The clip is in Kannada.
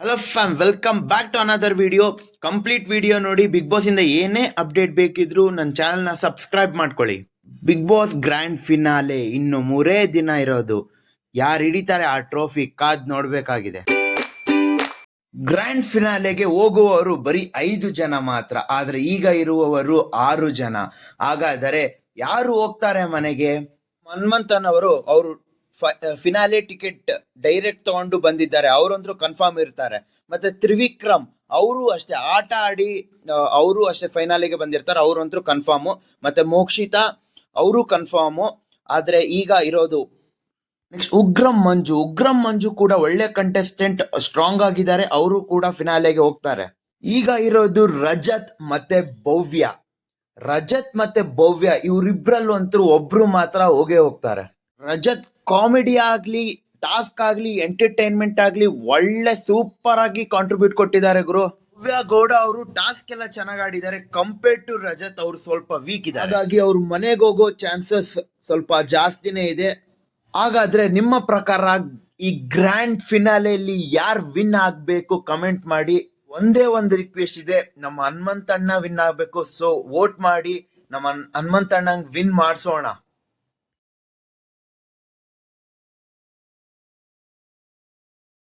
Hello fam, welcome back to another video. Complete video ನೋಡಿ. ಬಿಗ್ ಬಾಸ್ ಇಂದ ಏನೇ ಅಪ್ಡೇಟ್ ಬೇಕಿದ್ರು ನನ್ನ ಚಾನಲ್ನ ಸಬ್ಸ್ಕ್ರೈಬ್ ಮಾಡ್ಕೊಳ್ಳಿ. ಬಿಗ್ ಬಾಸ್ ಗ್ರ್ಯಾಂಡ್ ಫಿನಾಲೆ ಇನ್ನು 3 ದಿನ ಇರೋದು. ಯಾರು ಹಿಡಿತಾರೆ ಆ ಟ್ರೋಫಿ ಕಾದ್ ನೋಡ್ಬೇಕಾಗಿದೆ. ಗ್ರ್ಯಾಂಡ್ ಫಿನಾಲೆಗೆ ಹೋಗುವವರು ಬರೀ 5 ಜನ ಮಾತ್ರ, ಆದ್ರೆ ಈಗ ಇರುವವರು 6 ಜನ. ಹಾಗಾದರೆ ಯಾರು ಹೋಗ್ತಾರೆ ಮನೆಗೆ? ಹನುಮಂತನ್ ಅವರು ಫಿನಾಲೆ ಟಿಕೆಟ್ ಡೈರೆಕ್ಟ್ ತಗೊಂಡು ಬಂದಿದ್ದಾರೆ. ಅವರಂದ್ರು ಕನ್ಫರ್ಮ್ ಇರ್ತಾರೆ. ಮತ್ತೆ ತ್ರಿವಿಕ್ರಮ್ ಅವರು ಅಷ್ಟೇ ಆಟ ಆಡಿ ಅವರು ಅಷ್ಟೇ ಫೈನಾಲಿಗೆ ಬಂದಿರ್ತಾರೆ. ಅವರಂತೂ ಕನ್ಫರ್ಮು. ಮತ್ತೆ ಮೋಕ್ಷಿತಾ ಅವರು ಕನ್ಫರ್ಮು. ಆದ್ರೆ ಈಗ ಇರೋದು ನೆಕ್ಸ್ಟ್ ಉಗ್ರಂ ಮಂಜು ಕೂಡ ಒಳ್ಳೆ ಕಂಟೆಸ್ಟೆಂಟ್, ಸ್ಟ್ರಾಂಗ್ ಆಗಿದ್ದಾರೆ. ಅವರು ಕೂಡ ಫಿನಾಲೆಗೆ ಹೋಗ್ತಾರೆ. ಈಗ ಇರೋದು ರಜತ್ ಮತ್ತೆ ಭವ್ಯ ಇವರಿಬ್ರಲ್ಲೂ ಅಂತೂ ಒಬ್ರು ಮಾತ್ರ ಹೋಗೇ ಹೋಗ್ತಾರೆ. ರಜತ್ ಕಾಮಿಡಿ ಆಗ್ಲಿ, ಟಾಸ್ಕ್ ಆಗ್ಲಿ, ಎಂಟರ್ಟೈನ್ಮೆಂಟ್ ಆಗ್ಲಿ ಒಳ್ಳೆ ಸೂಪರ್ ಆಗಿ ಕಾಂಟ್ರಿಬ್ಯೂಟ್ ಕೊಟ್ಟಿದ್ದಾರೆ ಗುರು. ಭವ್ಯ ಗೌಡ ಅವರು ಟಾಸ್ಕ್ ಎಲ್ಲ ಚೆನ್ನಾಗಿ ಆಡಿದ್ದಾರೆ. ಕಂಪೇರ್ಡ್ ಟು ರಜತ್ ಅವರು ಸ್ವಲ್ಪ ವೀಕ್ ಇದ್ದಾರೆ. ಹಾಗಾಗಿ ಅವ್ರ ಮನೆಗೆ ಹೋಗೋ ಚಾನ್ಸಸ್ ಸ್ವಲ್ಪ ಜಾಸ್ತಿನೇ ಇದೆ. ಹಾಗಾದ್ರೆ ನಿಮ್ಮ ಪ್ರಕಾರ ಈ ಗ್ರ್ಯಾಂಡ್ ಫಿನಾಲೆಯಲ್ಲಿ ಯಾರು ವಿನ್ ಆಗ್ಬೇಕು ಕಮೆಂಟ್ ಮಾಡಿ. ಒಂದೇ ಒಂದು ರಿಕ್ವೆಸ್ಟ್ ಇದೆ, ನಮ್ಮ ಹನುಮಂತಣ್ಣ ವಿನ್ ಆಗ್ಬೇಕು. ಸೊ ವೋಟ್ ಮಾಡಿ ನಮ್ಮ ಹನುಮಂತಣ್ಣಂಗ್ ವಿನ್ ಮಾಡಿಸೋಣ.